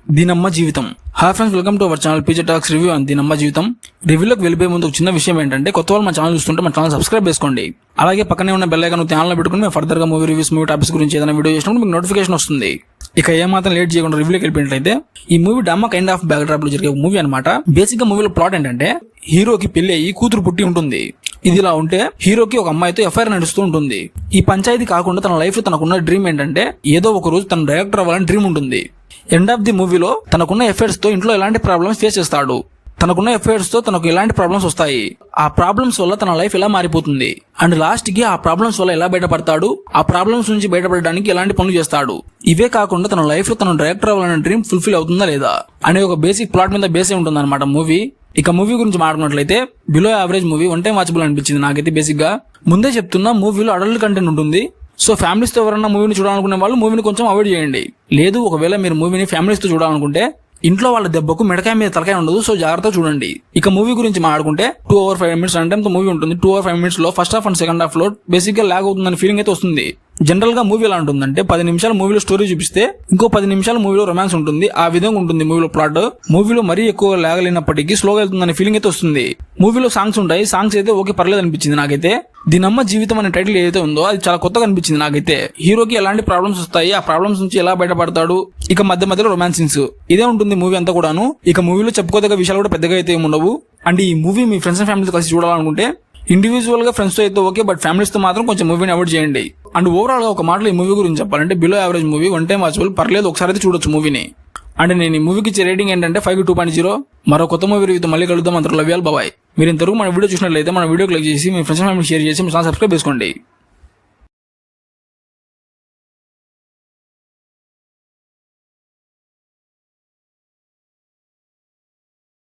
దీనమ్మ జీవితం. Hi friends, welcome to our channel PJ talks review and దీనమ్మ జీవితం. రివ్యూలోకి వెళ్ళిపోయే ముందు ఒక చిన్న విషయం ఏంటంటే, కొత్త వాళ్ళు మన ఛానల్ చూస్తుంటే మన ఛానల్ సబ్స్క్రైబ్ చేసుకోండి. అలాగే పక్కనే ఉన్న బెల్ ఐకాన్ ఛానల్లో పెట్టుకుని మేము ఫర్దర్ గా మూవీ రివ్యూస్, మూవీ టాపిక్స్ గురించి ఏదైనా వీడియో చేసినప్పుడు మీకు నోటిఫికేషన్ వస్తుంది. ఇక ఏమాత్రం లేట్ చేయకుండా రివ్యూలోకి వెళ్ళిపోయినట్లయితే, ఈ movie drama kind of back drop లో జరిగే మూవీ అనమాట. బేసిక్ గా మూవీలో ప్లాట్ ఏంటంటే, హీరోకి పెళ్లి అయ్యి కూతురు పుట్టి ఉంటుంది. ఇదిలా ఉంటే హీరోకి ఒక అమ్మాయితో ఎఫ్ఐఆర్ నడుస్తూ ఉంటుంది. ఈ పంచాయతీ కాకుండా తన లైఫ్ లో తనకున్న డ్రీమ్ ఏంటంటే, ఏదో ఒక రోజు తన డైరెక్టర్ అవ్వాలని డ్రీమ్ ఉంటుంది. ఎండ్ ఆఫ్ ది మూవీలో తనకున్న ఎఫైర్స్ తో ఇంట్లో ఎలాంటి ప్రాబ్లమ్స్ ఫేస్ చేస్తాడు, తనకున్న ఎఫైర్స్ తో తనకు ఎలాంటి ప్రాబ్లమ్స్ వస్తాయి, ఆ ప్రాబ్లమ్స్ వల్ల తన లైఫ్ ఎలా మారిపోతుంది, అండ్ లాస్ట్ కి ఆ ప్రాబ్లమ్స్ వల్ల ఎలా బయటపడతాడు, ఆ ప్రాబ్లమ్స్ నుంచి బయటపడడానికి ఎలాంటి పనులు చేస్తాడు. ఇవే కాకుండా తన లైఫ్ లో తన డైరెక్టర్ అవ్వాలనే డ్రీమ్ ఫుల్ఫిల్ అవుతుందా లేదా అనే ఒక బేసిక్ ప్లాట్ మీద బేస్ అయి ఉంటుంది అనమాట మూవీ. ఇక మూవీ గురించి మాట్లాడినట్లయితే, below average movie, one time watchable అనిపించింది నాకైతే. బేసిక్ గా ముందే చెప్తున్నా, మూవీలో అడల్ట్ కంటెంట్ ఉంటుంది. సో ఫ్యామిలీస్ తో ఎవరైనా మూవీని చూడాలనుకునే వాళ్ళు మూవీని కొంచెం అవాయిడ్ చేయండి. లేదు, ఒకవేళ మీరు మూవీని ఫ్యామిలీస్ తో చూడాలనుకుంటే ఇంట్లో వాళ్ళ దెబ్బకు మెడకాయ మీద తలకాయ ఉండదు, సో జాగ్రత్తగా చూడండి. ఇక మూవీ గురించి మాట్లాడుకుంటే, 2 hours 5 minutes రన్ టైం తో మూవీ ఉంటుంది. 2 hours 5 minutes లో first half and second half లో బేసిక్ గా లాగ్ అవుతుందని ఫీలింగ్ అయితే వస్తుంది. జనరల్ గా మూవీ ఎలా ఉంటుందంటే, 10 నిమిషాలు మూవీలో స్టోరీ చూపిస్తే ఇంకో 10 నిమిషాలు మూవీలో రొమాన్స్ ఉంటుంది. ఆ విధంగా ఉంటుంది మూవీలో ప్లాట్. మూవీలో మరీ ఎక్కువ లాగలేనప్పటికీ స్లోగా వెళ్తుందనే ఫీలింగ్ అయితే వస్తుంది. మూవీలో సాంగ్స్ ఉంటాయి, సాంగ్స్ అయితే ఓకే పర్లేదు అనిపించింది నాకైతే. దీనమ్మ జీవితం అనే టైటిల్ ఏదైతే ఉందో అది చాలా కొత్తగా అనిపించింది నాకైతే. హీరోకి ఎలాంటి ప్రాబ్లమ్స్ వస్తాయి, ఆ ప్రాబ్లమ్స్ నుంచి ఎలా బయటపడతాడు, ఇక మధ్య మధ్యలో రొమాన్స్ సీన్స్, ఇదే ఉంటుంది మూవీ అంతా కూడాను. ఇక మూవీలో చెప్పుకోదగ్గ విషయాలు కూడా పెద్దగా అయితే ఉండవు. అండ్ ఈ మూవీ మీ ఫ్రెండ్స్ అండ్ ఫ్యామిలీతో కలిసి చూడాలనుకుంటే, ఇండివిజువల్ గా ఫ్రెండ్స్ తో అయితే ఓకే, బట్ ఫ్యామిలీస్ తో మాత్రం కొంచెం మూవీని అవాయిడ్ చేయండి. అండ్ ఓవరాల్ గా ఒక మాటలో ఈ మూవీ గురించి చెప్పాలంటే, below average movie, one time watchable, పర్లేదు, ఒకసారి అయితే చూడొచ్చు మూవీని. అంటే నేను ఈ మూవీకి ఇచ్చే రేటింగ్ ఏంటంటే 5 to 2.0. మరో కొత్త మూవీ రివ్యూతో మళ్ళీ కలుద్దాం. అంతలో లవ్ యూ ఆల్, బాయ్. మీరు ఇంతవరకు మన వీడియో చూసినట్లయితే మన వీడియో క్లిక్ చేసి మీ ఫ్రెండ్స్ అండ్ ఫ్యామిలీ షేర్ చేసి మీ ఛానల్ సబ్స్క్రైబ్ చేసుకోండి.